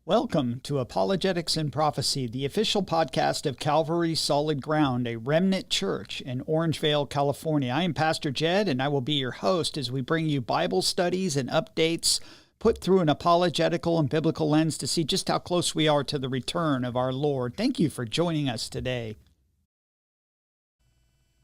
Welcome to Apologetics and Prophecy, the official podcast of Calvary Solid Ground, a remnant church in Orangevale, California. I am Pastor Jed, and I will be your host as we bring you Bible studies and updates put through an apologetical and biblical lens to see just how close we are to the return of our Lord. Thank you for joining us today.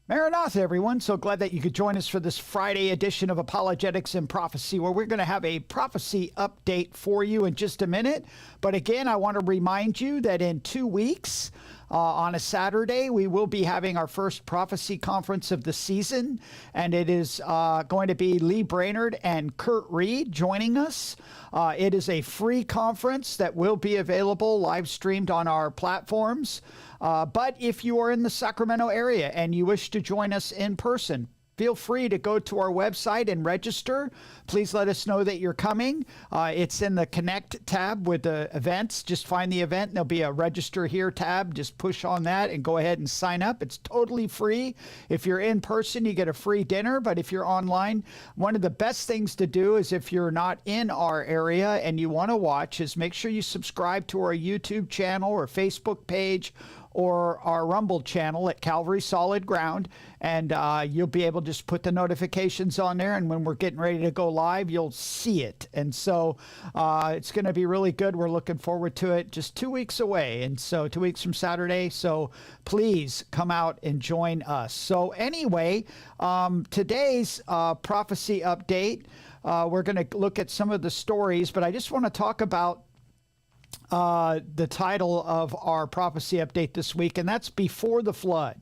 Maranatha, everyone. So glad that you could join us for this Friday edition of Apologetics and Prophecy, where we're going to have a prophecy update for you in just a minute. But again, I want to remind you that in 2 weeks, on a Saturday, we will be having our first prophecy conference of the season, and it is going to be Lee Brainerd and Kurt Reed joining us. It is a free conference that will be available live streamed on our platforms. But if you are in the Sacramento area and you wish to join us in person, feel free to go to our website and register. Please let us know that you're coming. It's in the Connect tab with the events. Just find the event. And there'll be a Register Here tab. Just push on that and go ahead and sign up. It's totally free. If you're in person, you get a free dinner. But if you're online, one of the best things to do is if you're not in our area and you want to watch is make sure you subscribe to our YouTube channel or Facebook page or our Rumble channel at Calvary Solid Ground, and you'll be able to just put the notifications on there, and when we're getting ready to go live, you'll see it. And so it's going to be really good. We're looking forward to it. Just 2 weeks away, and so 2 weeks from Saturday, so please come out and join us. So anyway, today's prophecy update, we're going to look at some of the stories, but I just want to talk about the title of our prophecy update this week, and that's Before the Flood.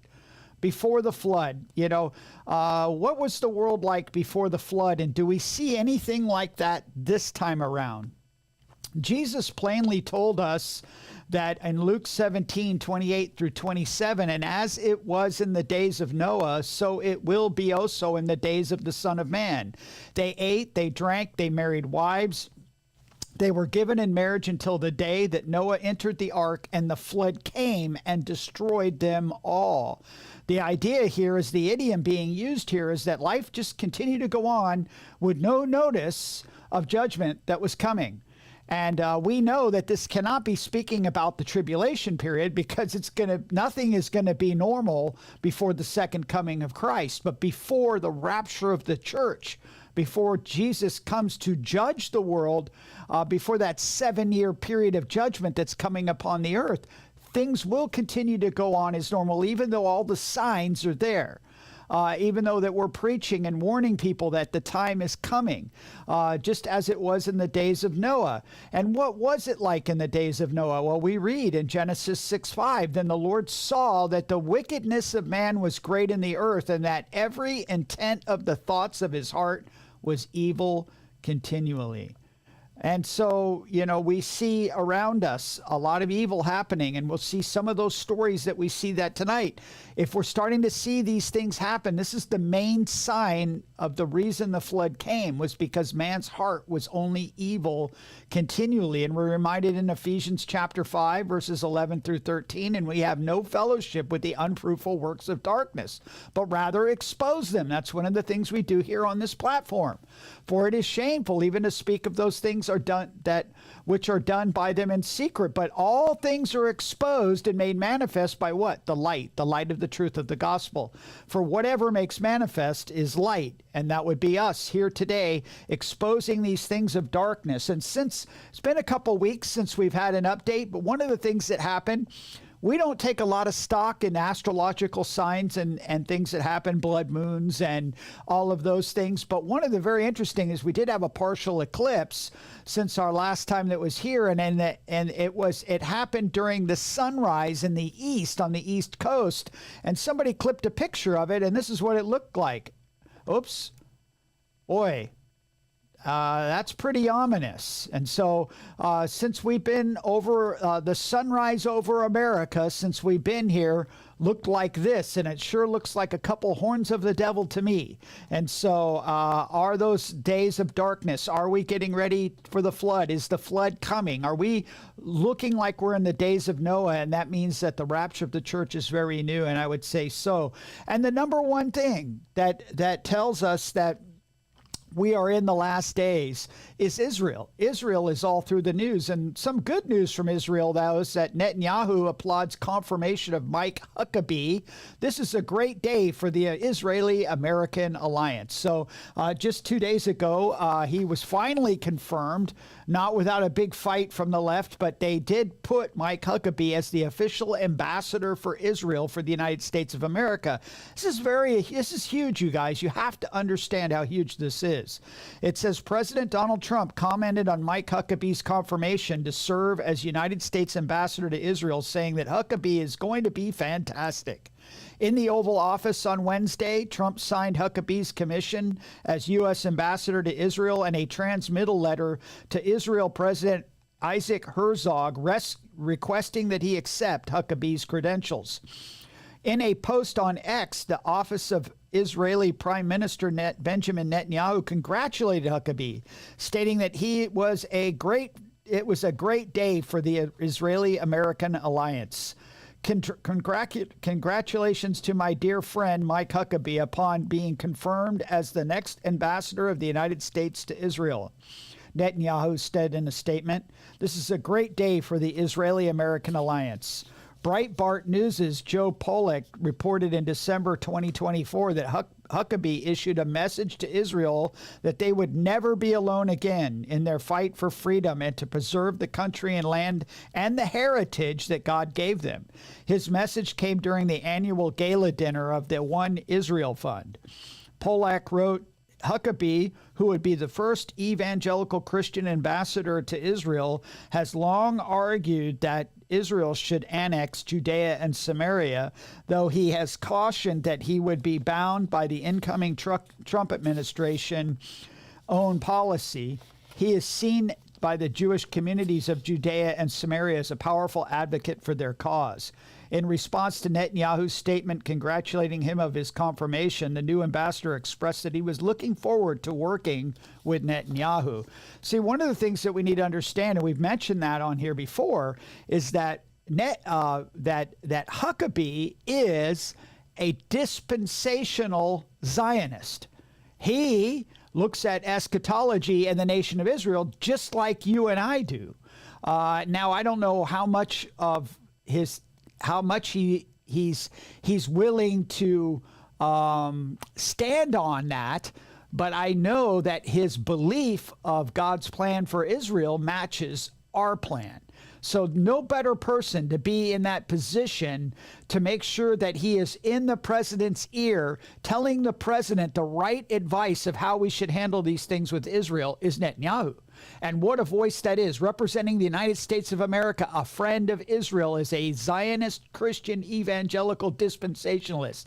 Before the flood. You know, what was the world like before the flood, and do we see anything like that this time around? Jesus plainly told us that in Luke 17:28 through 27, and as it was in the days of Noah, so it will be also in the days of the Son of Man. They ate, they drank, they married wives. They were given in marriage until the day that Noah entered the ark and the flood came and destroyed them all. The idea here is the idiom being used here is that life just continued to go on with no notice of judgment that was coming. And we know that this cannot be speaking about the tribulation period because nothing is going to be normal before the second coming of Christ, but before the rapture of the church, before Jesus comes to judge the world, before that 7-year period of judgment that's coming upon the earth, things will continue to go on as normal, even though all the signs are there. Even though that we're preaching and warning people that the time is coming, just as it was in the days of Noah. And what was it like in the days of Noah? Well, we read in Genesis 6:5, then the Lord saw that the wickedness of man was great in the earth, and that every intent of the thoughts of his heart was evil continually. And so, you know, we see around us a lot of evil happening, and we'll see some of those stories that we see that tonight. If we're starting to see these things happen, this is the main sign of the reason the flood came, was because man's heart was only evil continually. And we're reminded in Ephesians chapter 5, verses 11 through 13, and we have no fellowship with the unfruitful works of darkness, but rather expose them. That's one of the things we do here on this platform. For it is shameful even to speak of those things which are done by them in secret, but all things are exposed and made manifest by what? The light of the truth of the gospel. For whatever makes manifest is light, and that would be us here today exposing these things of darkness. And since it's been a couple weeks since we've had an update, but one of the things that happened, we don't take a lot of stock in astrological signs and things that happen, blood moons and all of those things. But one of the very interesting is we did have a partial eclipse since our last time that was here. And it happened during the sunrise in the east, on the East Coast. And somebody clipped a picture of it, and this is what it looked like. Oops. Boy. That's pretty ominous. And so since we've been over the sunrise over America, since we've been here, looked like this, and it sure looks like a couple horns of the devil to me. And so are those days of darkness? Are we getting ready for the flood? Is the flood coming? Are we looking like we're in the days of Noah? And that means that the rapture of the church is very new, and I would say so. And the number one thing that tells us that we are in the last days is Israel. Israel is all through the news. And some good news from Israel, though, is that Netanyahu applauds confirmation of Mike Huckabee. This is a great day for the Israeli-American alliance. So just 2 days ago, he was finally confirmed, not without a big fight from the left, but they did put Mike Huckabee as the official ambassador for Israel for the United States of America. This is huge, you guys. You have to understand how huge this is. It says President Donald Trump commented on Mike Huckabee's confirmation to serve as United States ambassador to Israel, saying that Huckabee is going to be fantastic. In the Oval Office on Wednesday, Trump signed Huckabee's commission as U.S. ambassador to Israel and a transmittal letter to Israel President Isaac Herzog requesting that he accept Huckabee's credentials. In a post on X, the office of Israeli Prime Minister Benjamin Netanyahu congratulated Huckabee, stating that it was a great day for the Israeli-American alliance. Congratulations to my dear friend Mike Huckabee upon being confirmed as the next ambassador of the United States to Israel. Netanyahu said in a statement, "This is a great day for the Israeli-American alliance." Breitbart News' Joe Pollack reported in December 2024 that Huckabee issued a message to Israel that they would never be alone again in their fight for freedom and to preserve the country and land and the heritage that God gave them. His message came during the annual gala dinner of the One Israel Fund. Pollack wrote, Huckabee, who would be the first evangelical Christian ambassador to Israel, has long argued that Israel should annex Judea and Samaria, though he has cautioned that he would be bound by the incoming Trump administration own policy. He is seen by the Jewish communities of Judea and Samaria as a powerful advocate for their cause. In response to Netanyahu's statement congratulating him of his confirmation, the new ambassador expressed that he was looking forward to working with Netanyahu. See, one of the things that we need to understand, and we've mentioned that on here before, is that that Huckabee is a dispensational Zionist. He looks at eschatology and the nation of Israel just like you and I do. Now, I don't know how much he's willing to stand on that, but I know that his belief of God's plan for Israel matches our plan. So no better person to be in that position to make sure that he is in the president's ear, telling the president the right advice of how we should handle these things with Israel is Netanyahu. And what a voice that is, representing the United States of America, a friend of Israel, is a Zionist Christian evangelical dispensationalist.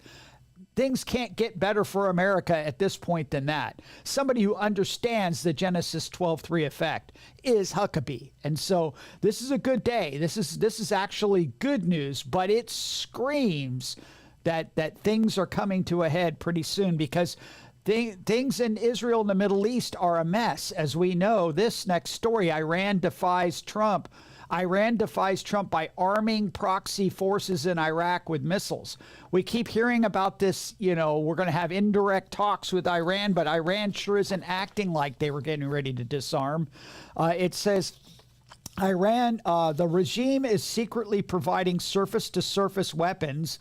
Things can't get better for America at this point than that. Somebody who understands the Genesis 12:3 effect is Huckabee. And so this is a good day. This is actually good news, but it screams that things are coming to a head pretty soon, because things in Israel and the Middle East are a mess. As we know, this next story, Iran defies Trump. Iran defies Trump by arming proxy forces in Iraq with missiles. We keep hearing about this, we're going to have indirect talks with Iran, but Iran sure isn't acting like they were getting ready to disarm. It says Iran, the regime is secretly providing surface-to-surface weapons,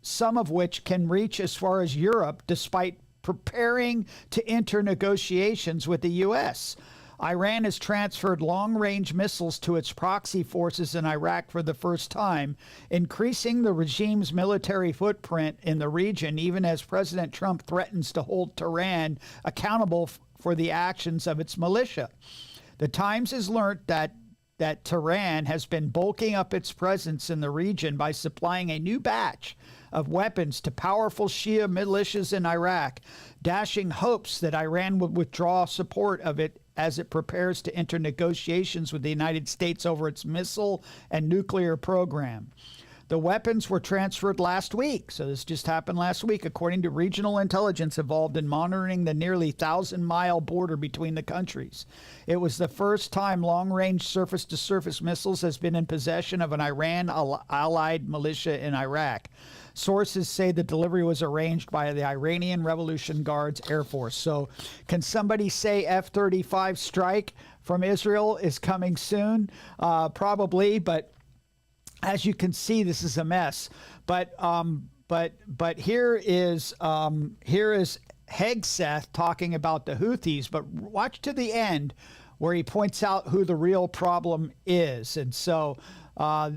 some of which can reach as far as Europe, despite preparing to enter negotiations with the U.S. Iran has transferred long-range missiles to its proxy forces in Iraq for the first time, increasing the regime's military footprint in the region, even as President Trump threatens to hold Tehran accountable for the actions of its militia. The Times has learned that Tehran has been bulking up its presence in the region by supplying a new batch of weapons to powerful Shia militias in Iraq, dashing hopes that Iran would withdraw support of it as it prepares to enter negotiations with the United States over its missile and nuclear program. The weapons were transferred last week, so this just happened last week, according to regional intelligence involved in monitoring the nearly 1,000-mile border between the countries. It was the first time long-range surface-to-surface missiles has been in possession of an Iran-allied militia in Iraq. Sources say the delivery was arranged by the Iranian Revolution Guards Air Force. So can somebody say F-35 strike from Israel is coming soon? Probably, but as you can see, this is a mess. But here is Hegseth talking about the Houthis. But watch to the end where he points out who the real problem is. And so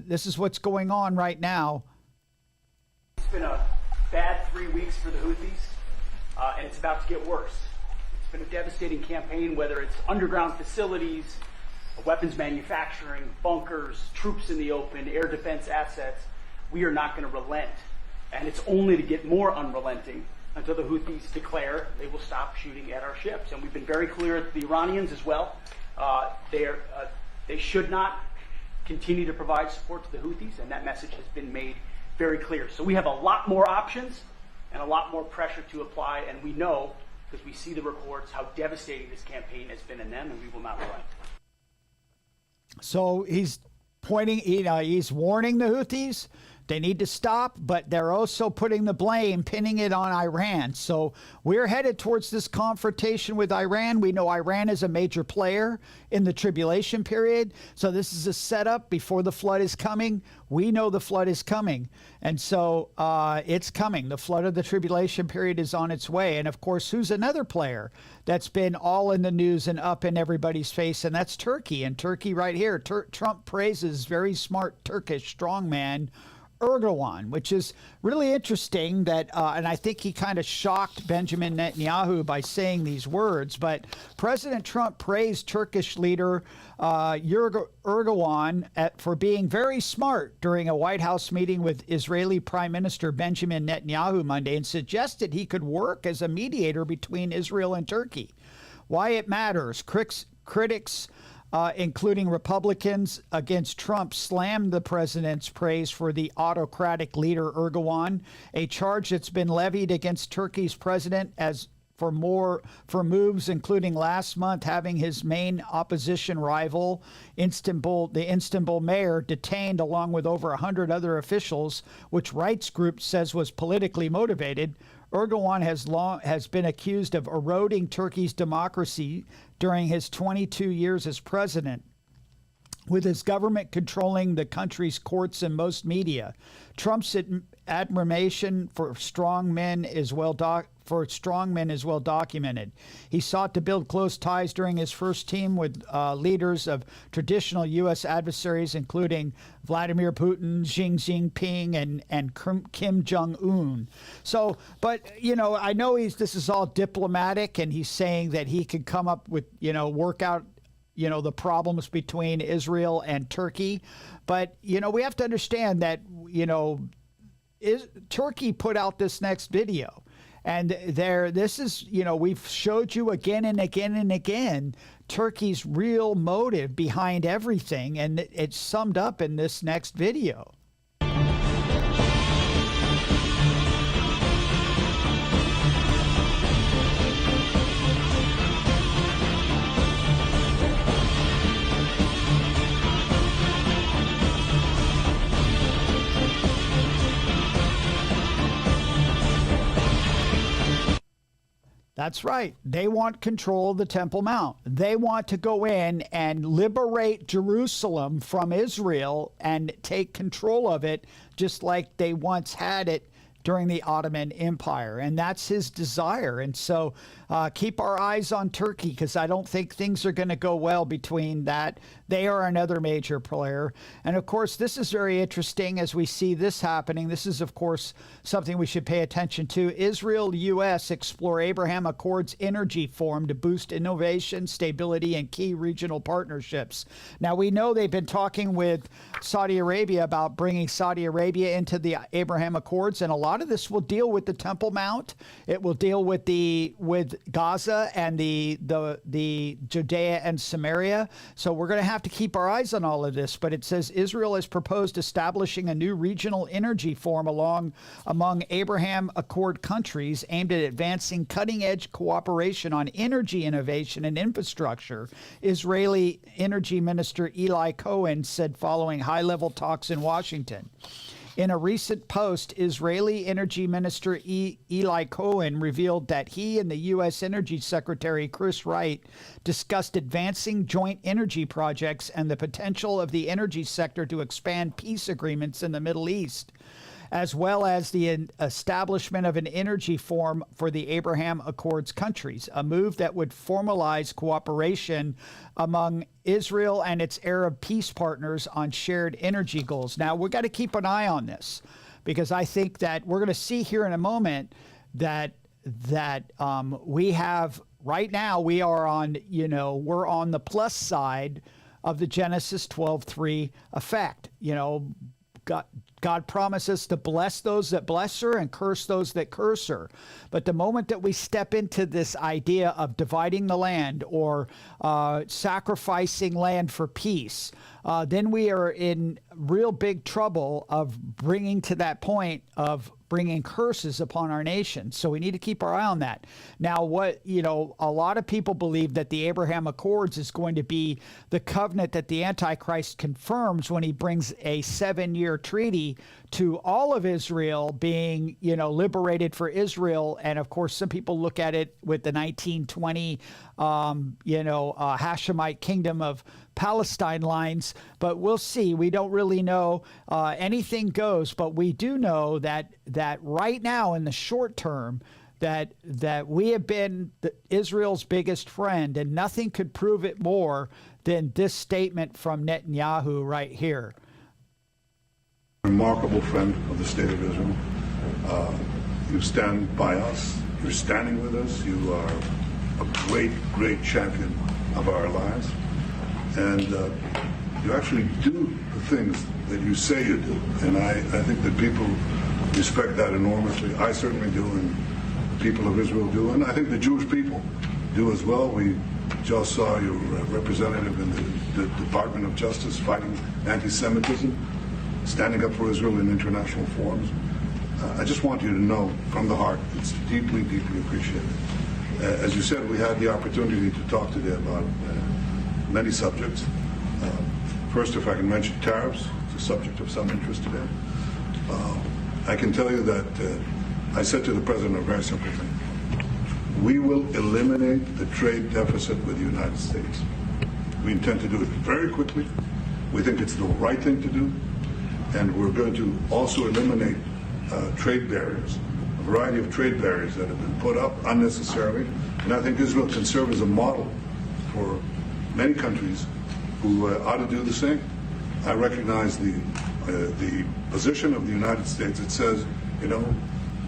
this is what's going on right now. It's been a bad 3 weeks for the Houthis, and it's about to get worse. It's been a devastating campaign, whether it's underground facilities, weapons manufacturing, bunkers, troops in the open, air defense assets. We are not going to relent. And it's only to get more unrelenting until the Houthis declare they will stop shooting at our ships. And we've been very clear with the Iranians as well. They should not continue to provide support to the Houthis, and that message has been made very clear. So we have a lot more options and a lot more pressure to apply, and we know, because we see the reports, how devastating this campaign has been in them, and we will not relent. So he's pointing, he's warning the Houthis. They need to stop, but they're also putting the blame, pinning it on Iran. So we're headed towards this confrontation with Iran. We know Iran is a major player in the tribulation period. So this is a setup before the flood is coming. We know the flood is coming. And so it's coming. The flood of the tribulation period is on its way. And of course, who's another player that's been all in the news and up in everybody's face? And that's Turkey. And Turkey right here. Trump praises very smart Turkish strongman Erdogan, which is really interesting that, and I think he kind of shocked Benjamin Netanyahu by saying these words, but President Trump praised Turkish leader Erdogan for being very smart during a White House meeting with Israeli Prime Minister Benjamin Netanyahu Monday and suggested he could work as a mediator between Israel and Turkey. Why it matters. Critics including Republicans against Trump, slammed the president's praise for the autocratic leader Erdogan, a charge that's been levied against Turkey's president as for moves, including last month having his main opposition rival, the Istanbul mayor, detained along with over 100 other officials, which rights group says was politically motivated. Erdogan has been accused of eroding Turkey's democracy during his 22 years as president, with his government controlling the country's courts and most media. Trump's admiration for strong men is well documented. He sought to build close ties during his first team with leaders of traditional U.S. adversaries, including Vladimir Putin, Xi Jinping, and Kim Jong-un. So, but, I know this is all diplomatic, and he's saying that he could come up with, work out the problems between Israel and Turkey. But, we have to understand that, Turkey put out this next video. And this is, we've showed you again and again and again Turkey's real motive behind everything. And it's summed up in this next video. That's right. They want control of the Temple Mount. They want to go in and liberate Jerusalem from Israel and take control of it, just like they once had it during the Ottoman Empire. And that's his desire. And so keep our eyes on Turkey, because I don't think things are going to go well between that. They are another major player. And of course, this is very interesting as we see this happening. This is, of course, something we should pay attention to. Israel-U.S. explore Abraham Accords Energy Forum to boost innovation, stability, and key regional partnerships. Now, we know they've been talking with Saudi Arabia about bringing Saudi Arabia into the Abraham Accords, and a lot of this will deal with the Temple Mount. It will deal with Gaza and the Judea and Samaria. So we're going to have to keep our eyes on all of this. But it says Israel has proposed establishing a new regional energy forum among Abraham Accord countries aimed at advancing cutting-edge cooperation on energy innovation and infrastructure. Israeli Energy Minister Eli Cohen said following high-level talks in Washington. In a recent post, Israeli Energy Minister Eli Cohen revealed that he and the U.S. Energy Secretary Chris Wright discussed advancing joint energy projects and the potential of the energy sector to expand peace agreements in the Middle East, as well as the establishment of an energy forum for the Abraham Accords countries, a move that would formalize cooperation among Israel and its Arab peace partners on shared energy goals. Now, we've got to keep an eye on this, because I think that we're going to see here in a moment that we have right now, we are on, we're on the plus side of the Genesis 12:3 effect. God promises to bless those that bless her and curse those that curse her. But the moment that we step into this idea of dividing the land or sacrificing land for peace, then we are in real big trouble of bringing to that point of bringing curses upon our nation. So we need to keep our eye on that. Now, a lot of people believe that the Abraham Accords is going to be the covenant that the Antichrist confirms when he brings a 7-year treaty to all of Israel being, liberated for Israel. And of course, some people look at it with the 1920, Hashemite kingdom of Palestine lines, but we'll see. We don't really know. Anything goes, but we do know that right now in the short term, that we have been Israel's biggest friend, and nothing could prove it more than this statement from Netanyahu right here. Remarkable friend of the state of Israel. You stand by us. You're standing with us. You are a great, great champion of our alliance. And you actually do the things that you say you do. And I think that people respect that enormously. I certainly do, and the people of Israel do. And I think the Jewish people do as well. We just saw your representative in the Department of Justice fighting anti-Semitism, standing up for Israel in international forums. I just want you to know from the heart, it's deeply, deeply appreciated. As you said, we had the opportunity to talk today about many subjects. First, if I can mention tariffs, it's a subject of some interest today. I can tell you that I said to the President a very simple thing. We will eliminate the trade deficit with the United States. We intend to do it very quickly. We think it's the right thing to do. And we're going to also eliminate trade barriers, a variety of trade barriers that have been put up unnecessarily. And I think Israel can serve as a model for many countries who ought to do the same. I recognize the position of the United States. It says,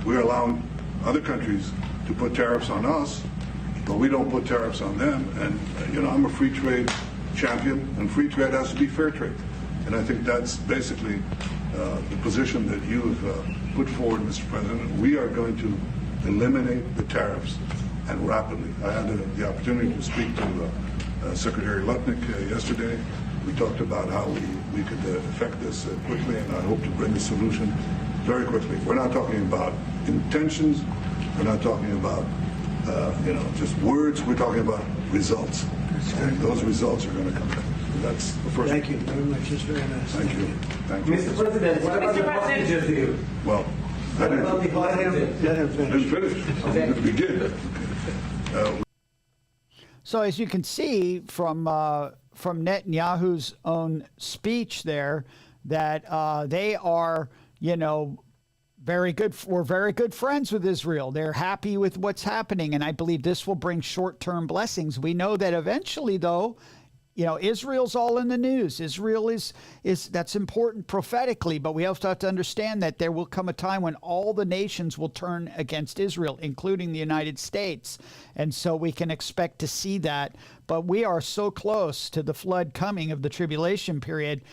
we're allowing other countries to put tariffs on us, but we don't put tariffs on them. And, I'm a free trade champion, and free trade has to be fair trade. And I think that's basically the position that you have put forward, Mr. President. We are going to eliminate the tariffs, and rapidly. I had the opportunity to speak to Secretary Lutnick yesterday. We talked about how we could effect this quickly, and I hope to bring a solution very quickly. We're not talking about intentions. We're not talking about just words. We're talking about results. And those results are going to come. That's the first. Thank you very much. It's very nice. Thank you. Thank you. Mr. President, what about the hostages here? Well, I What about the didn't hostages? Let him finish. finish. I'm going to begin. So as you can see from Netanyahu's own speech there, that they are, very good. We're very good friends with Israel. They're happy with what's happening, and I believe this will bring short-term blessings. We know that eventually, though, Israel's all in the news. Israel is that's important prophetically, but we also have to understand that there will come a time when all the nations will turn against Israel, including the United States. And so we can expect to see that. But we are so close to the flood coming of the tribulation period.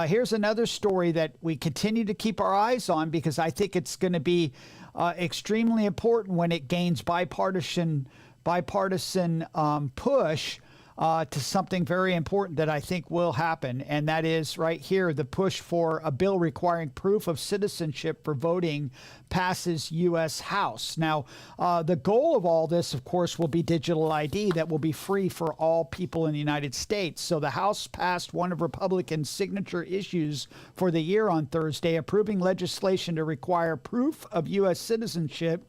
Here's another story that we continue to keep our eyes on, because I think it's going to be extremely important when it gains bipartisan push. to something very important that I think will happen, and that is right here, the push for a bill requiring proof of citizenship for voting passes U.S. House. Now, the goal of all this, of course, will be digital ID that will be free for all people in the United States. So the House passed one of Republicans' signature issues for the year on Thursday, approving legislation to require proof of U.S. citizenship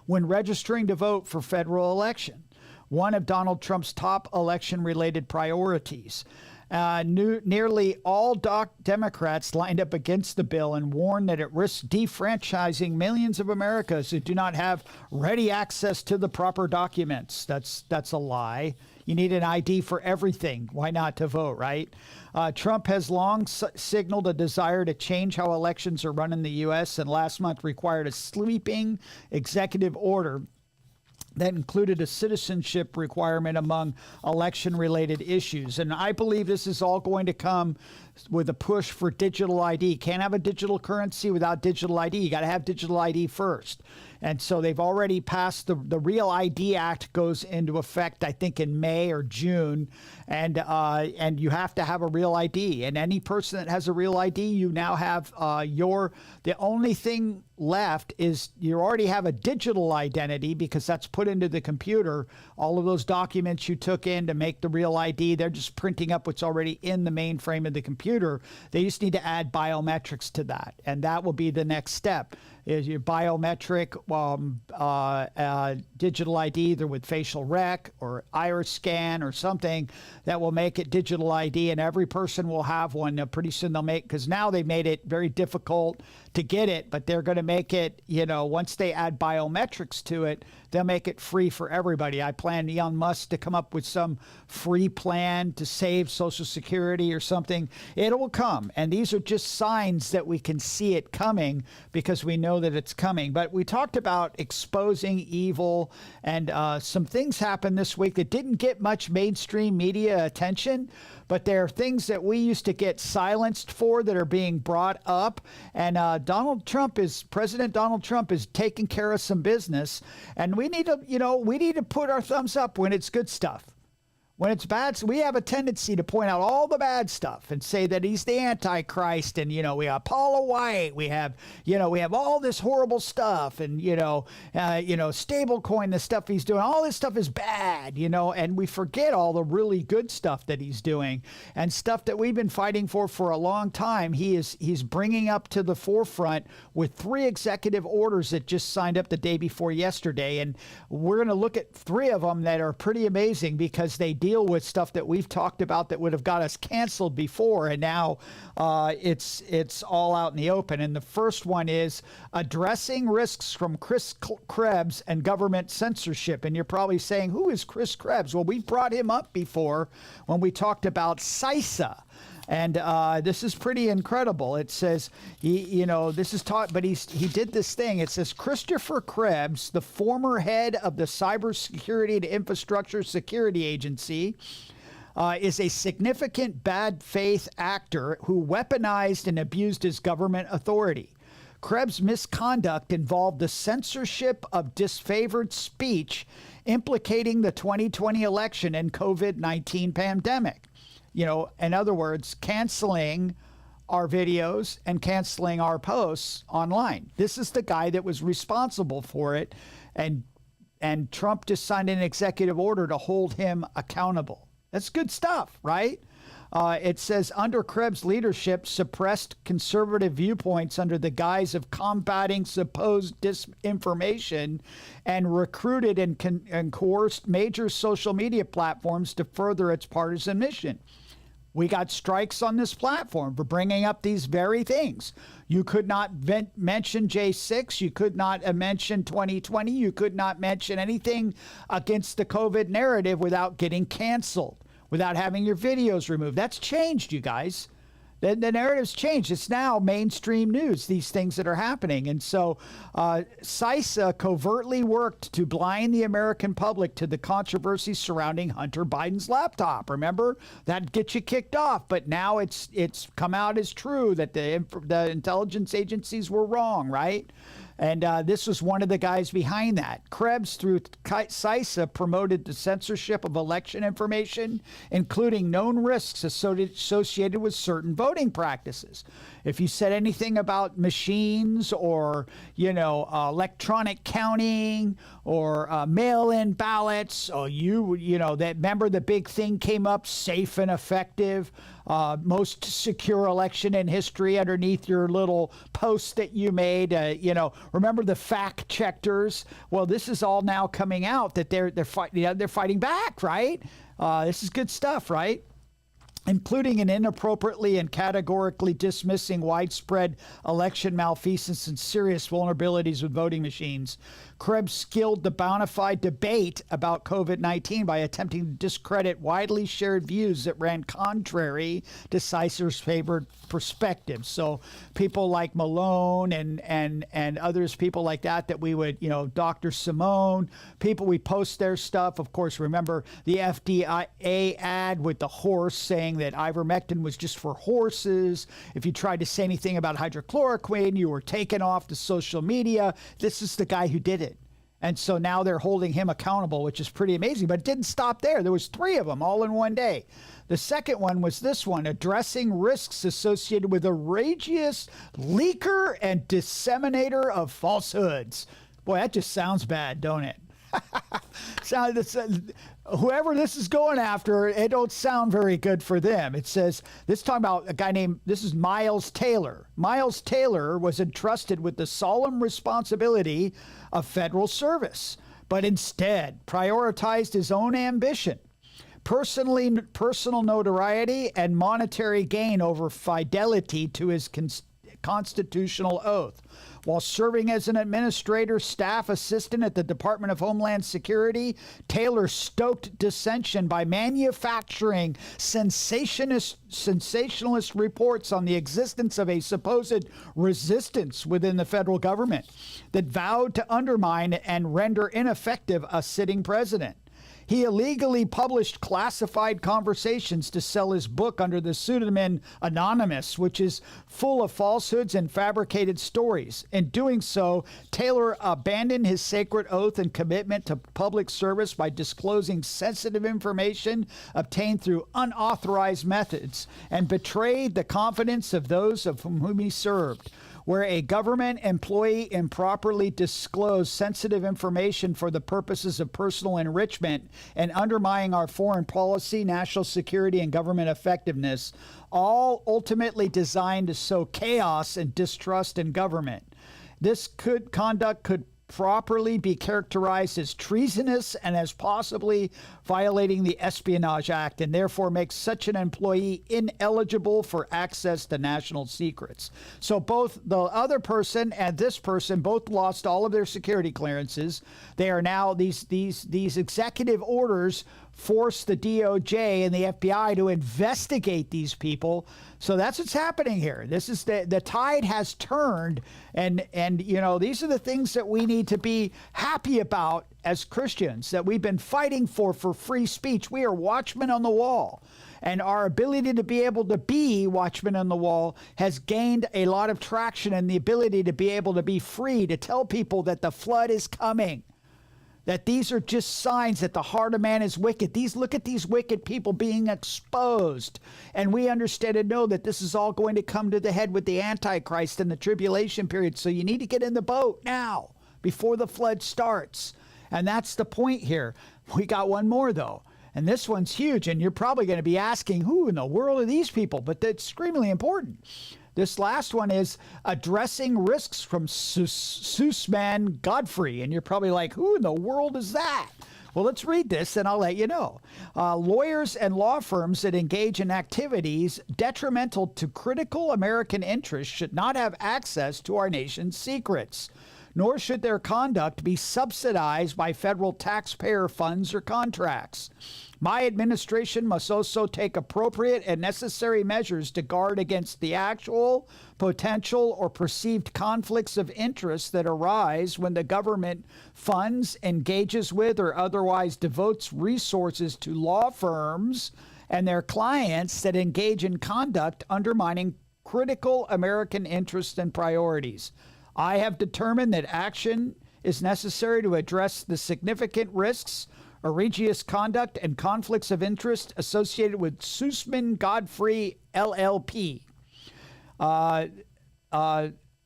when registering to vote for federal election, one of Donald Trump's top election-related priorities. Nearly all Democrats lined up against the bill and warned that it risks defranchising millions of Americans who do not have ready access to the proper documents. That's a lie. You need an ID for everything. Why not to vote, right? Trump has long signaled a desire to change how elections are run in the U.S. and last month required a sweeping executive order that included a citizenship requirement among election-related issues. And I believe this is all going to come with a push for digital ID. Can't have a digital currency without digital ID. You got to have digital ID first. And so they've already passed the Real ID Act goes into effect, I think, in May or June. And you have to have a real ID. And any person that has a real ID, you now have the only thing left is you already have a digital identity because that's put into the computer. All of those documents you took in to make the real ID, they're just printing up what's already in the mainframe of the computer. They just need to add biometrics to that. And that will be the next step. Is your biometric digital ID, either with facial rec or iris scan or something that will make it digital ID, and every person will have one. Now, pretty soon they'll make, because now they made it very difficult to get it, but they're going to make it, once they add biometrics to it, they'll make it free for everybody. I plan Elon Musk to come up with some free plan to save Social Security or something. It will come. And these are just signs that we can see it coming because we know that it's coming. But we talked about exposing evil, and some things happened this week that didn't get much mainstream media attention, but there are things that we used to get silenced for that are being brought up. And President Donald Trump is taking care of some business. And we need to put our thumbs up when it's good stuff. When it's bad, we have a tendency to point out all the bad stuff and say that he's the Antichrist, and we have Paula White, we have all this horrible stuff, and stablecoin, the stuff he's doing, all this stuff is bad, and we forget all the really good stuff that he's doing and stuff that we've been fighting for a long time. He's bringing up to the forefront with 3 executive orders that just signed up the day before yesterday, and we're going to look at 3 of them that are pretty amazing because they deal with stuff that we've talked about that would have got us canceled before, and now it's all out in the open. And the first one is addressing risks from Chris Krebs and government censorship. And you're probably saying, who is Chris Krebs? Well, we brought him up before when we talked about CISA. And this is pretty incredible. It says, this is taught, but he did this thing. It says, Christopher Krebs, the former head of the Cybersecurity and Infrastructure Security Agency, is a significant bad faith actor who weaponized and abused his government authority. Krebs' misconduct involved the censorship of disfavored speech implicating the 2020 election and COVID-19 pandemic. In other words, canceling our videos and canceling our posts online. This is the guy that was responsible for it, and Trump just signed an executive order to hold him accountable. That's good stuff, right? It says, under Krebs' leadership, suppressed conservative viewpoints under the guise of combating supposed disinformation, and recruited and coerced major social media platforms to further its partisan mission. We got strikes on this platform for bringing up these very things. You could not mention J6. You could not mention 2020. You could not mention anything against the COVID narrative without getting canceled, without having your videos removed. That's changed, you guys. The narrative's changed. It's now mainstream news, these things that are happening. And so CISA covertly worked to blind the American public to the controversy surrounding Hunter Biden's laptop. Remember? That'd get you kicked off. But now it's come out as true that the intelligence agencies were wrong, right? And this was one of the guys behind that. Krebs, through CISA, promoted the censorship of election information, including known risks associated with certain voting practices. If you said anything about machines or, electronic counting or mail-in ballots, or remember the big thing came up, safe and effective, most secure election in history underneath your little post that you made, remember the fact checkers? Well, this is all now coming out that they're fighting back, right? This is good stuff, right? Including an inappropriately and categorically dismissing widespread election malfeasance and serious vulnerabilities with voting machines. Krebs skilled the bona fide debate about COVID-19 by attempting to discredit widely shared views that ran contrary to CISA's favored perspectives. So people like Malone and others, people like that we would, Dr. Simone, people, we post their stuff. Of course, remember the FDA ad with the horse saying that ivermectin was just for horses. If you tried to say anything about hydrochloroquine, you were taken off the social media. This is the guy who did it. And so now they're holding him accountable, which is pretty amazing. But it didn't stop there. There was 3 of them all in one day. The second one was this one, addressing risks associated with outrageous leaker and disseminator of falsehoods. Boy, that just sounds bad, don't it? Whoever this is going after, it don't sound very good for them. It says, this is talking about a guy named, this is Miles Taylor. Miles Taylor was entrusted with the solemn responsibility of federal service, but instead prioritized his own ambition, personal notoriety, and monetary gain over fidelity to his constitutional oath. While serving as an administrator staff assistant at the Department of Homeland Security, Taylor stoked dissension by manufacturing sensationalist reports on the existence of a supposed resistance within the federal government that vowed to undermine and render ineffective a sitting president. He illegally published classified conversations to sell his book under the pseudonym Anonymous, which is full of falsehoods and fabricated stories. In doing so, Taylor abandoned his sacred oath and commitment to public service by disclosing sensitive information obtained through unauthorized methods and betrayed the confidence of those of whom he served. Where a government employee improperly disclosed sensitive information for the purposes of personal enrichment and undermining our foreign policy, national security, and government effectiveness, all ultimately designed to sow chaos and distrust in government. This conduct could properly be characterized as treasonous and as possibly violating the Espionage Act, and therefore makes such an employee ineligible for access to national secrets. So both the other person and this person both lost all of their security clearances. They are now, these executive orders force the DOJ and the FBI to investigate these people. So that's what's happening here. This is the tide has turned, and these are the things that we need to be happy about as Christians, that we've been fighting for free speech. We are watchmen on the wall, and our ability to be able to be watchmen on the wall has gained a lot of traction, and the ability to be able to be free to tell people that the flood is coming. That these are just signs that the heart of man is wicked. Look at these wicked people being exposed. And we understand and know that this is all going to come to the head with the Antichrist and the tribulation period. So you need to get in the boat now before the flood starts. And that's the point here. We got one more, though. And this one's huge. And you're probably going to be asking, who in the world are these people? But that's extremely important. This last one is addressing risks from Sussman Godfrey. And you're probably like, who in the world is that? Well, let's read this and I'll let you know. Lawyers and law firms that engage in activities detrimental to critical American interests should not have access to our nation's secrets, nor should their conduct be subsidized by federal taxpayer funds or contracts. My administration must also take appropriate and necessary measures to guard against the actual, potential, or perceived conflicts of interest that arise when the government funds, engages with, or otherwise devotes resources to law firms and their clients that engage in conduct undermining critical American interests and priorities. I have determined that action is necessary to address the significant risks, egregious conduct, and conflicts of interest associated with Sussman Godfrey LLP.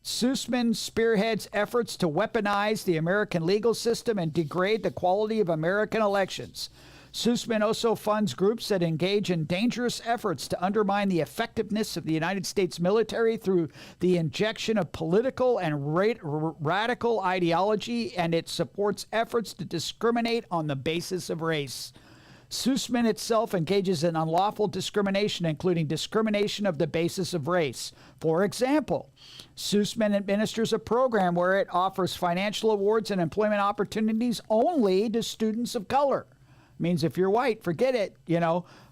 Sussman spearheads efforts to weaponize the American legal system and degrade the quality of American elections. Sussman also funds groups that engage in dangerous efforts to undermine the effectiveness of the United States military through the injection of political and radical ideology, and it supports efforts to discriminate on the basis of race. Sussman itself engages in unlawful discrimination, including discrimination of the basis of race. For example, Sussman administers a program where it offers financial awards and employment opportunities only to students of color. Means if you're white, forget it.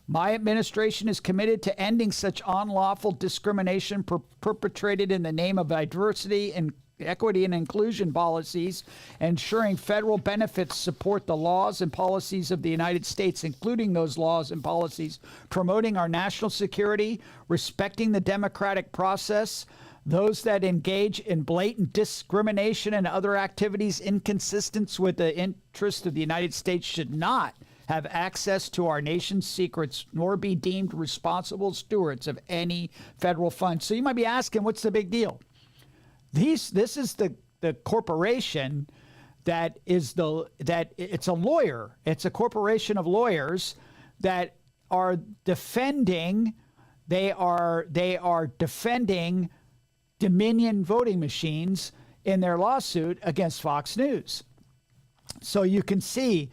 My administration is committed to ending such unlawful discrimination perpetrated in the name of diversity and equity and inclusion policies, ensuring federal benefits support the laws and policies of the United States, including those laws and policies promoting our national security, respecting the democratic process. Those that engage in blatant discrimination and other activities inconsistent with the interest of the United States should not have access to our nation's secrets, nor be deemed responsible stewards of any federal funds. So you might be asking, what's the big deal? This is the corporation that it's a lawyer. It's a corporation of lawyers that are defending. They are defending Dominion voting machines in their lawsuit against Fox News. So you can see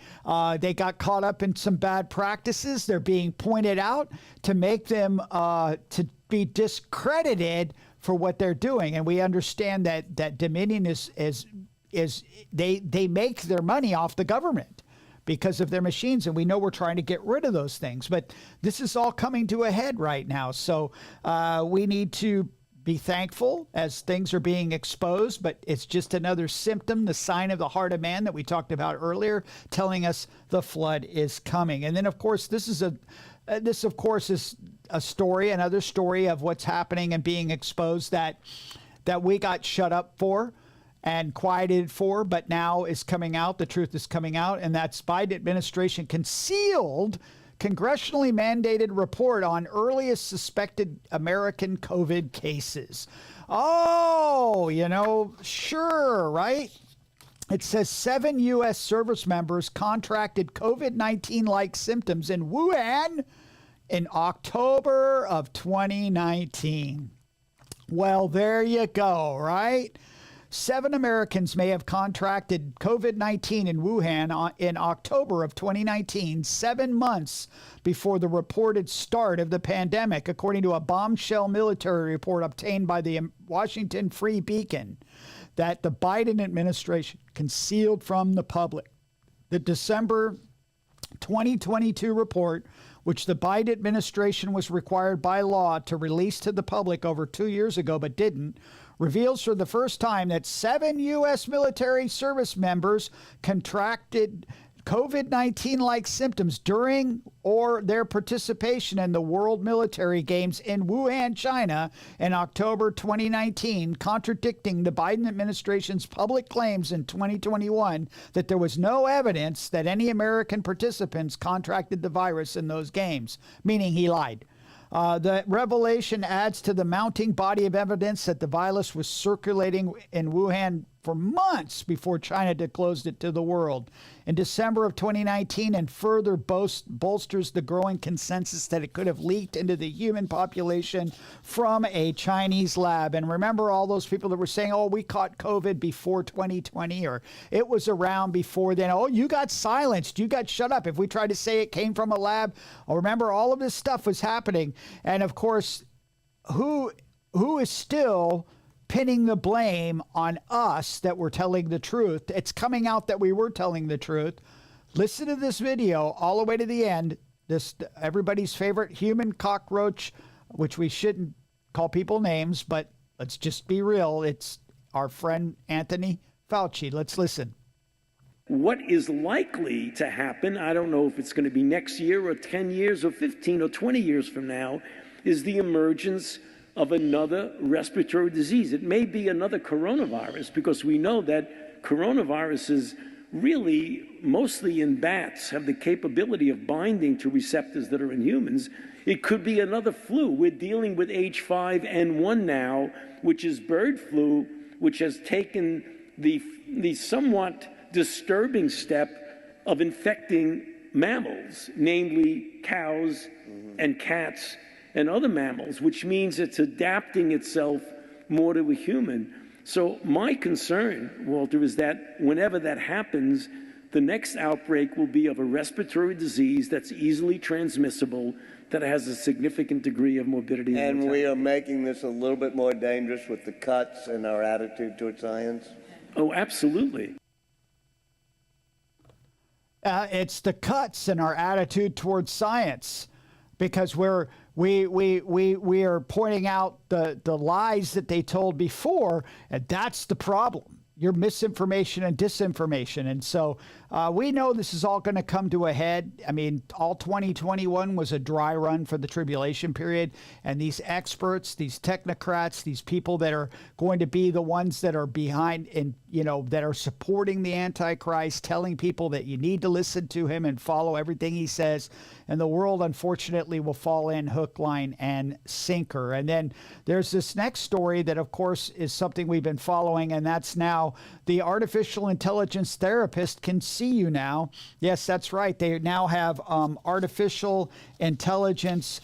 they got caught up in some bad practices. They're being pointed out to make them to be discredited for what they're doing. And we understand that Dominion is they make their money off the government because of their machines. And we know we're trying to get rid of those things. But this is all coming to a head right now. So we need to be thankful as things are being exposed, but it's just another symptom, the sign of the heart of man that we talked about earlier, telling us the flood is coming. And then, of course, this is a story, another story of what's happening and being exposed that we got shut up for and quieted for, but now is coming out. The truth is coming out, and that's Biden administration concealed congressionally mandated report on earliest suspected American COVID cases. Oh, sure, right? It says 7 U.S. service members contracted COVID-19-like symptoms in Wuhan in October of 2019. Well, there you go, right? 7 Americans may have contracted COVID-19 in Wuhan in October of 2019, 7 months before the reported start of the pandemic, according to a bombshell military report obtained by the Washington Free Beacon that the Biden administration concealed from the public. The December 2022 report, which the Biden administration was required by law to release to the public over 2 years ago but didn't, reveals for the first time that 7 U.S. military service members contracted COVID-19-like symptoms during or their participation in the World Military Games in Wuhan, China in October 2019, contradicting the Biden administration's public claims in 2021 that there was no evidence that any American participants contracted the virus in those games, meaning he lied. The revelation adds to the mounting body of evidence that the virus was circulating in Wuhan for months before China disclosed it to the world in December of 2019, and further bolsters the growing consensus that it could have leaked into the human population from a Chinese lab. And remember all those people that were saying, oh, we caught COVID before 2020, or it was around before then. Oh, you got silenced. You got shut up. If we tried to say it came from a lab, remember all of this stuff was happening. And of course, who is still pinning the blame on us that we're telling the truth? It's coming out that we were telling the truth. Listen to this video all the way to the end. This everybody's favorite human cockroach, which we shouldn't call people names, but let's just be real. It's our friend Anthony Fauci. Let's listen. What is likely to happen, I don't know if it's going to be next year or 10 years or 15 or 20 years from now, is the emergence of another respiratory disease. It may be another coronavirus, because we know that coronaviruses really, mostly in bats, have the capability of binding to receptors that are in humans. It could be another flu. We're dealing with H5N1 now, which is bird flu, which has taken the somewhat disturbing step of infecting mammals, namely cows and cats and other mammals, which means it's adapting itself more to a human. So my concern, Walter, is that whenever that happens, the next outbreak will be of a respiratory disease that's easily transmissible, that has a significant degree of morbidity. And we are making this a little bit more dangerous with the cuts and our attitude toward science? Oh, absolutely. It's the cuts in our attitude towards science, because we are pointing out the lies that they told before, and that's the problem. Your misinformation and disinformation. And so we know this is all going to come to a head. I mean, all 2021 was a dry run for the tribulation period. And these experts, these technocrats, these people that are going to be the ones that are behind and, that are supporting the Antichrist, telling people that you need to listen to him and follow everything he says. And the world, unfortunately, will fall in hook, line, and sinker. And then there's this next story that, of course, is something we've been following, and that's now the artificial intelligence therapist can see you now. Yes, that's right. They now have artificial intelligence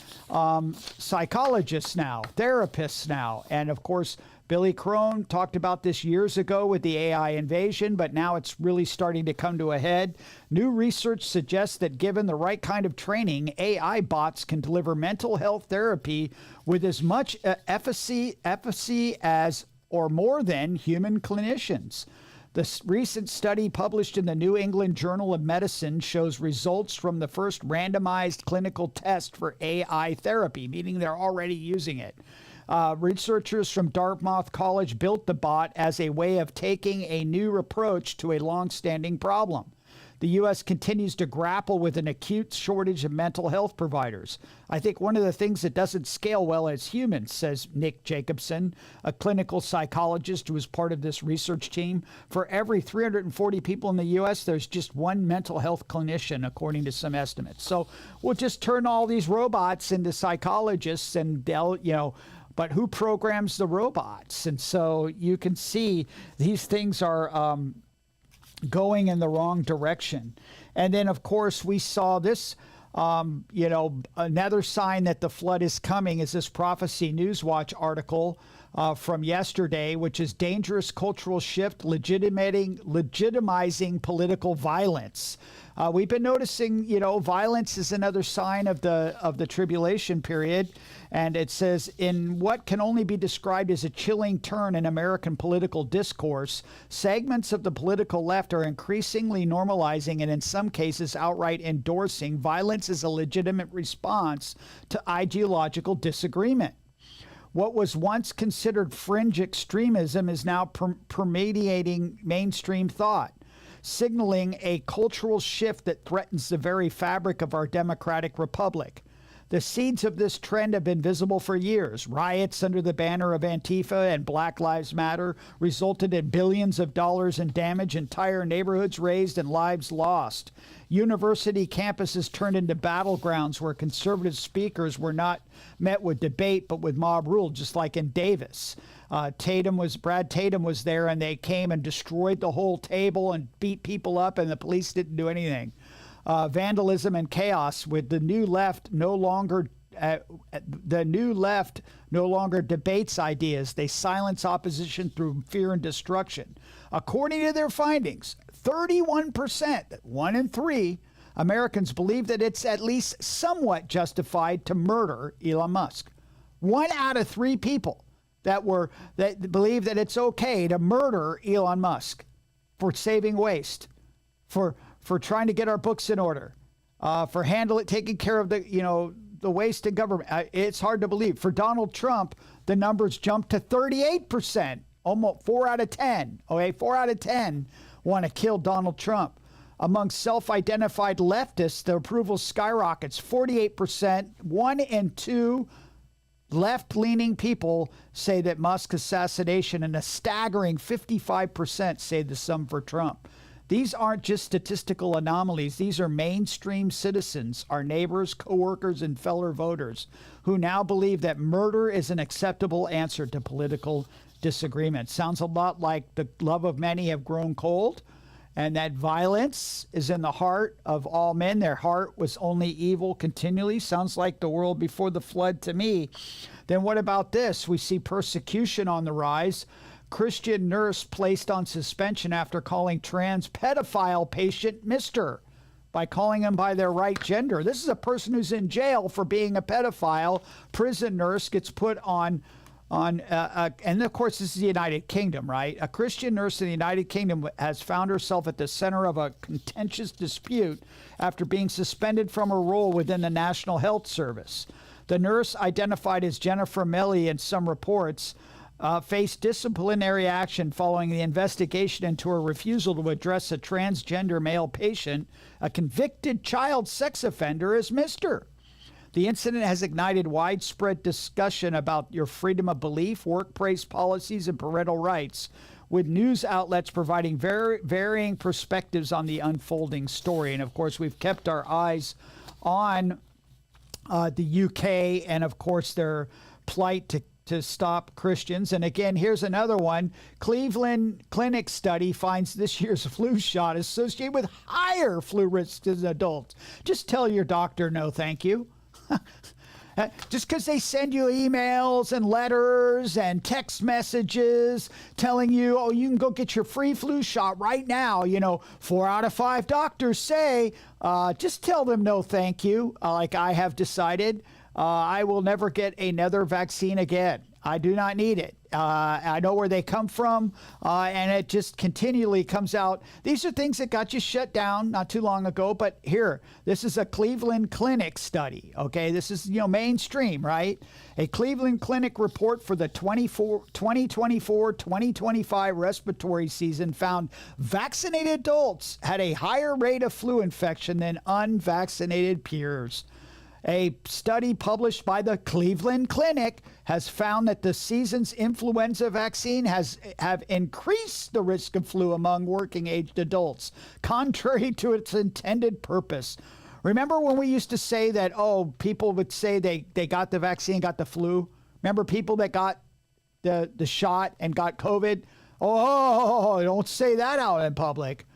psychologists now, therapists now. And, of course, Billy Crone talked about this years ago with the AI invasion, but now it's really starting to come to a head. New research suggests that given the right kind of training, AI bots can deliver mental health therapy with as much efficacy as or more than human clinicians. The recent study published in the New England Journal of Medicine shows results from the first randomized clinical test for AI therapy, meaning they're already using it. Researchers from Dartmouth College built the bot as a way of taking a new approach to a long-standing problem. The U.S. continues to grapple with an acute shortage of mental health providers. I think one of the things that doesn't scale well as humans, says Nick Jacobson, a clinical psychologist who is part of this research team. For every 340 people in the U.S., there's just one mental health clinician, according to some estimates. So we'll just turn all these robots into psychologists, and they'll, but who programs the robots? And so you can see these things are going in the wrong direction. And then, of course, we saw this, another sign that the flood is coming is this Prophecy Newswatch article from yesterday, which is dangerous cultural shift legitimizing political violence. We've been noticing, violence is another sign of the tribulation period. And it says, in what can only be described as a chilling turn in American political discourse, segments of the political left are increasingly normalizing and in some cases outright endorsing violence as a legitimate response to ideological disagreement. What was once considered fringe extremism is now permeating mainstream thought, signaling a cultural shift that threatens the very fabric of our democratic republic. The seeds of this trend have been visible for years. Riots under the banner of Antifa and Black Lives Matter resulted in billions of dollars in damage, entire neighborhoods razed, and lives lost. University campuses turned into battlegrounds where conservative speakers were not met with debate but with mob rule, just like in Davis. Brad Tatum was there, and they came and destroyed the whole table and beat people up, and the police didn't do anything. Vandalism and chaos, with the new left no longer debates ideas. They silence opposition through fear and destruction. According to their findings, 31%, 1 in 3 Americans believe that it's at least somewhat justified to murder Elon Musk. 1 out of 3 people that believe that it's okay to murder Elon Musk for saving waste, for trying to get our books in order, for taking care of the waste in government. It's hard to believe. For Donald Trump, the numbers jumped to 38%, almost 4 out of 10. Okay, 4 out of 10 want to kill Donald Trump. Among self-identified leftists, the approval skyrockets, 48%. 1 in 2 Left-leaning people say that Musk's assassination, and a staggering 55% say the same for Trump. These aren't just statistical anomalies. These are mainstream citizens, our neighbors, coworkers, and fellow voters who now believe that murder is an acceptable answer to political disagreement. Sounds a lot like the love of many have grown cold, and that violence is in the heart of all men. Their heart was only evil continually. Sounds like the world before the flood to me. Then what about this? We see persecution on the rise. Christian nurse placed on suspension after calling trans pedophile patient Mr. by calling him by their right gender. This is a person who's in jail for being a pedophile. Prison nurse gets put on, and of course this is the United Kingdom, right? A Christian nurse in the United Kingdom has found herself at the center of a contentious dispute after being suspended from her role within the National Health Service. The nurse, identified as Jennifer Melly in some reports, faced disciplinary action following the investigation into her refusal to address a transgender male patient, a convicted child sex offender, as Mr. The incident has ignited widespread discussion about your freedom of belief, workplace policies, and parental rights, with news outlets providing varying perspectives on the unfolding story. And of course, we've kept our eyes on the UK and, of course, their plight to stop Christians. And again, here's another one. Cleveland Clinic study finds this year's flu shot associated with higher flu risks in adults. Just tell your doctor no, thank you. Just because they send you emails and letters and text messages telling you, oh, you can go get your free flu shot right now. 4 out of 5 doctors say, just tell them no, thank you. Like I have decided. I will never get another vaccine again. I do not need it. I know where they come from, and it just continually comes out. These are things that got you shut down not too long ago, but here, this is a Cleveland Clinic study, okay? This is, mainstream, right? A Cleveland Clinic report for the 2024-2025 respiratory season found vaccinated adults had a higher rate of flu infection than unvaccinated peers. A study published by the Cleveland Clinic has found that the season's influenza vaccine have increased the risk of flu among working-aged adults, contrary to its intended purpose. Remember when we used to say that, people would say they got the vaccine, got the flu? Remember people that got the shot and got COVID? Oh, don't say that out in public.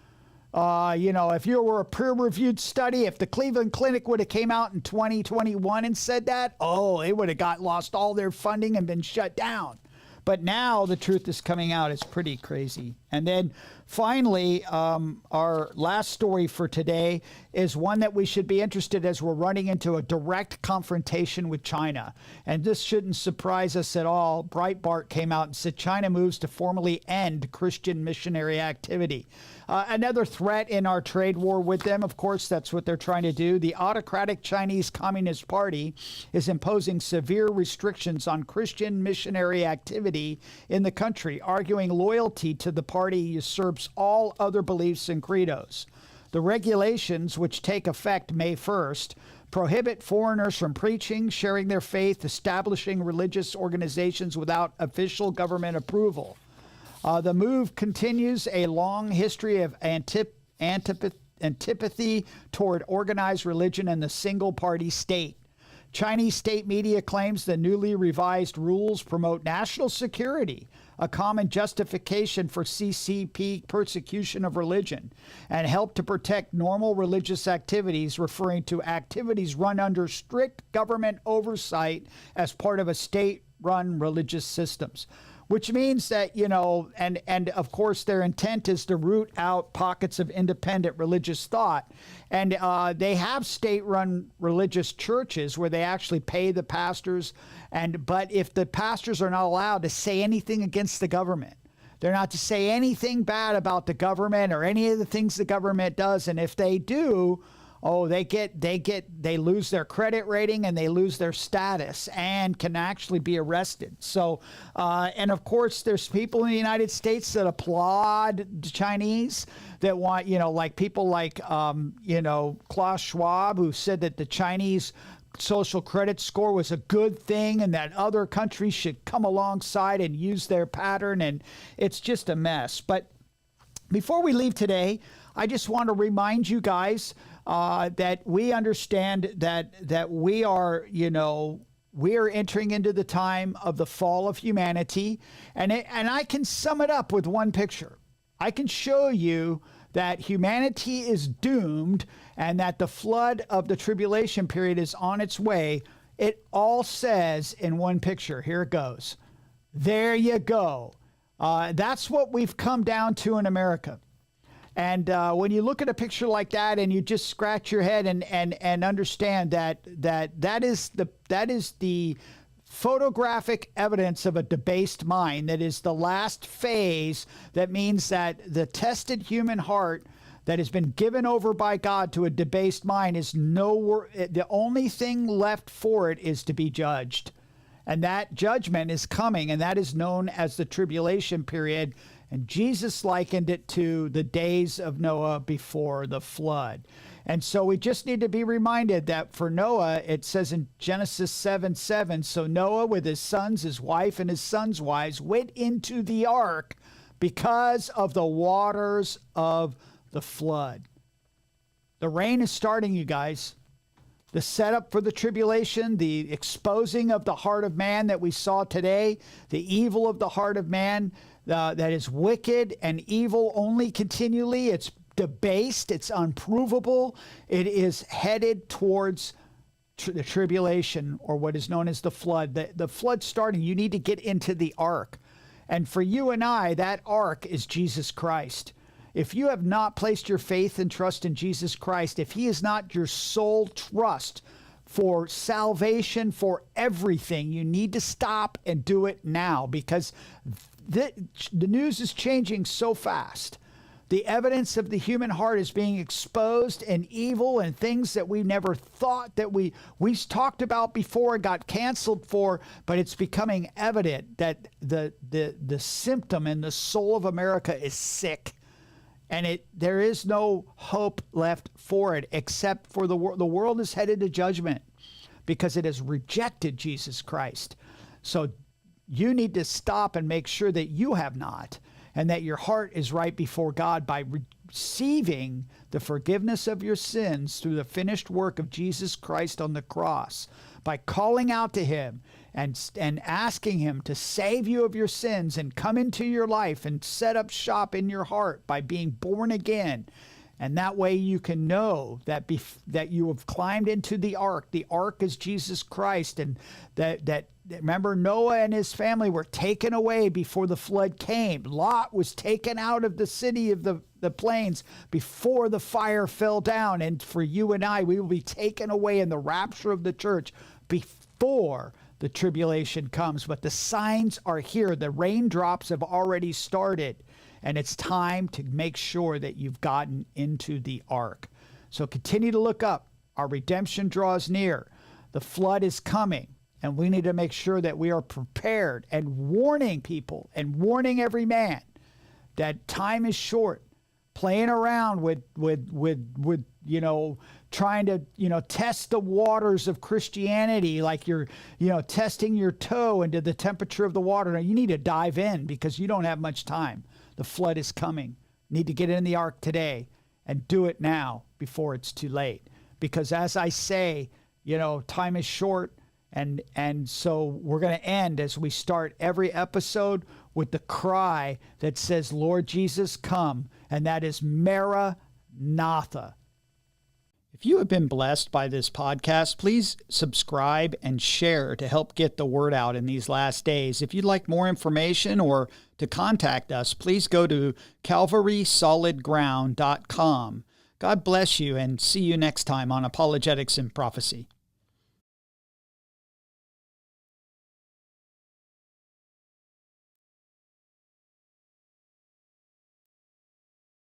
If you were a peer-reviewed study, if the Cleveland Clinic would have came out in 2021 and said that, they would have lost all their funding and been shut down. But now the truth is coming out. It's pretty crazy. And then finally, our last story for today is one that we should be interested in as we're running into a direct confrontation with China. And this shouldn't surprise us at all. Breitbart came out and said China moves to formally end Christian missionary activity. Another threat in our trade war with them, of course, that's what they're trying to do. The autocratic Chinese Communist Party is imposing severe restrictions on Christian missionary activity in the country, arguing loyalty to the party usurps all other beliefs and credos. The regulations, which take effect May 1st, prohibit foreigners from preaching, sharing their faith, establishing religious organizations without official government approval. The move continues a long history of antipathy toward organized religion and the single-party state. Chinese state media claims the newly revised rules promote national security, a common justification for CCP persecution of religion, and help to protect normal religious activities, referring to activities run under strict government oversight as part of a state-run religious systems. Which means that, and of course their intent is to root out pockets of independent religious thought. And they have state-run religious churches where they actually pay the pastors. But if the pastors are not allowed to say anything against the government, they're not to say anything bad about the government or any of the things the government does. And if they do, they lose their credit rating and they lose their status and can actually be arrested. So, and of course, there's people in the United States that applaud the Chinese that want, like people like, Klaus Schwab, who said that the Chinese social credit score was a good thing and that other countries should come alongside and use their pattern, and it's just a mess. But before we leave today, I just want to remind you guys that we understand that we are, we are entering into the time of the fall of humanity, and I can sum it up with one picture. I can show you that humanity is doomed and that the flood of the tribulation period is on its way. It all says in one picture. Here it goes. There you go. That's what we've come down to in America. And when you look at a picture like that and you just scratch your head and understand that is the photographic evidence of a debased mind, that is the last phase, that means that the tested human heart that has been given over by God to a debased mind is nowhere. The only thing left for it is to be judged. And that judgment is coming, and that is known as the tribulation period. And Jesus likened it to the days of Noah before the flood. And so we just need to be reminded that for Noah, it says in Genesis 7:7, so Noah with his sons, his wife, and his sons' wives went into the ark because of the waters of the flood. The rain is starting, you guys. The setup for the tribulation, the exposing of the heart of man that we saw today, the evil of the heart of man that is wicked and evil only continually. It's debased. It's unprovable. It is headed towards the tribulation, or what is known as the flood. The flood starting. You need to get into the ark. And for you and I, that ark is Jesus Christ. If you have not placed your faith and trust in Jesus Christ, if he is not your sole trust for salvation, for everything, you need to stop and do it now, because the news is changing so fast. The evidence of the human heart is being exposed, and evil and things that we never thought that we talked about before and got canceled for, but it's becoming evident that the symptom in the soul of America is sick. And there is no hope left for it except for the world. The world is headed to judgment because it has rejected Jesus Christ. So you need to stop and make sure that you have not, and that your heart is right before God by receiving the forgiveness of your sins through the finished work of Jesus Christ on the cross, by calling out to him and asking him to save you of your sins and come into your life and set up shop in your heart by being born again. And that way you can know that that you have climbed into the ark. The ark is Jesus Christ. And that remember, Noah and his family were taken away before the flood came. Lot was taken out of the city of the plains before the fire fell down. And for you and I, we will be taken away in the rapture of the church before the tribulation comes. But the signs are here. The raindrops have already started. And it's time to make sure that you've gotten into the ark. So continue to look up. Our redemption draws near. The flood is coming. And we need to make sure that we are prepared and warning people and warning every man that time is short. Playing around with trying to, test the waters of Christianity like you're, testing your toe into the temperature of the water. Now, you need to dive in because you don't have much time. The flood is coming. You need to get in the ark today and do it now before it's too late. Because as I say, time is short. And so we're going to end as we start every episode with the cry that says, Lord Jesus, come. And that is Maranatha. If you have been blessed by this podcast, please subscribe and share to help get the word out in these last days. If you'd like more information or to contact us, please go to calvarysolidground.com. God bless you, and see you next time on Apologetics and Prophecy.